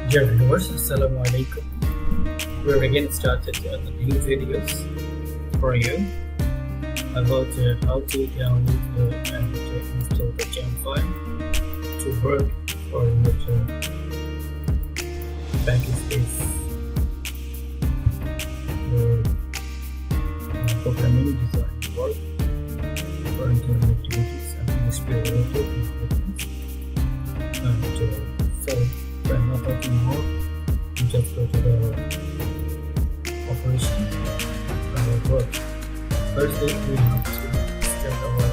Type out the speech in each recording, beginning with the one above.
Dear viewers, Assalamu alaikum. We're again started the new videos for you about how to download and install the XAMPP file to work for your banking space, your programming design work for internal activities and experimental improvements. So I'm not talking more. You just go to the operation work. Firstly, we have to set our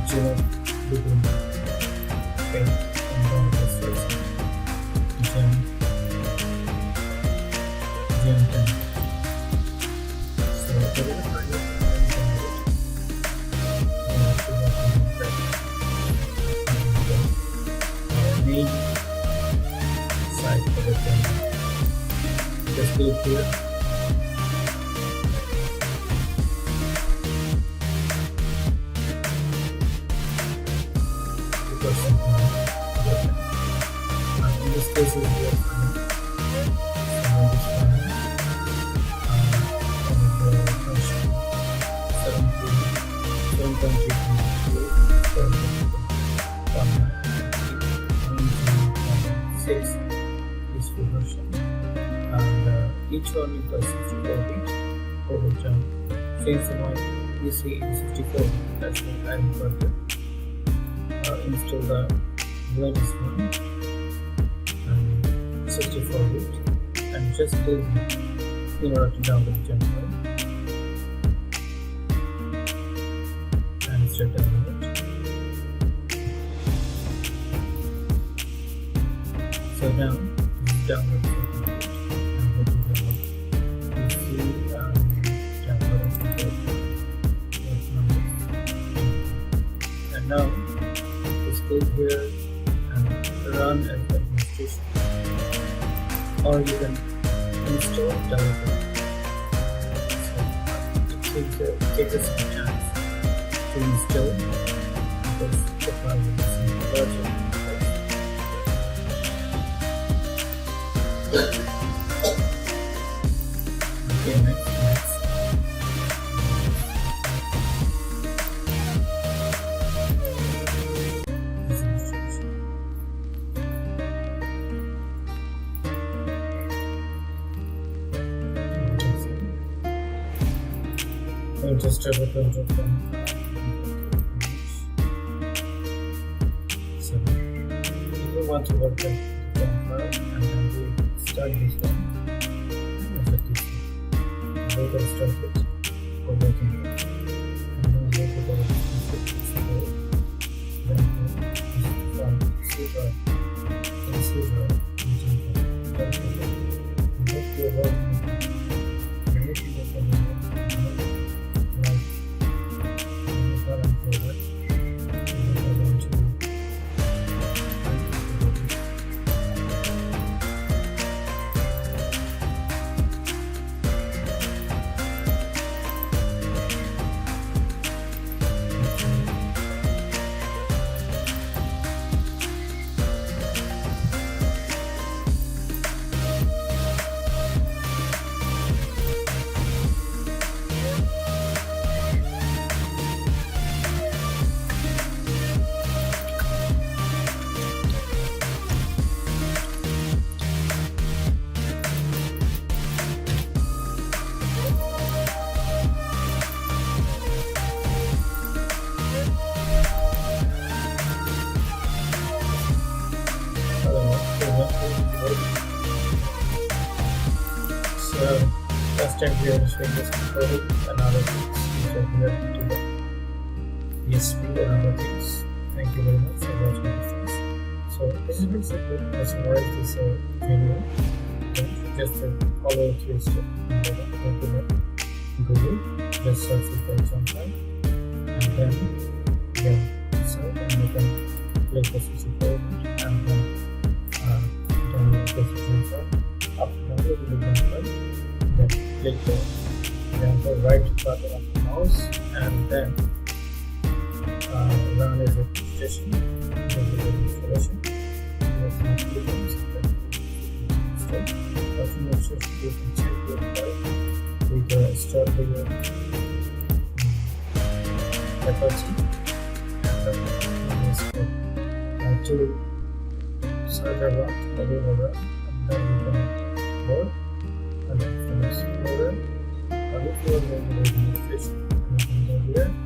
Java Google page and then the first Jam 10. So there is a project main site for the Jam. Just click here. In this case, we have useful version, and each one is 64-bit for the jump. Since my PC is 64-bit, that's why I'm going to install the latest one and 64-bit, and just click in order to download the jump file and start download. So now download the and go to the PC download and now just click here and run as administration, or you can install directly. So it takes us some time to install because the file is larger. Okay, next. I'll just have a control from so if you want to work with the file and then we start this one. We can start it for working it. And then we go to So first time here is showing this control and other things which are here to the ESP and other things. Thank you very much for watching this. So this is very simple. I summarize this video. Just follow the 3 steps. Go to Google, just search for example, and then site, and you can click the CC code and then download the example. After downloading the example, then click the right button of the mouse and then run as a station. Then the installation. way. First, you can check your file with start with your Apache and to search about the order, and then you can work and then finish order. And if you are going to do administration, you can go here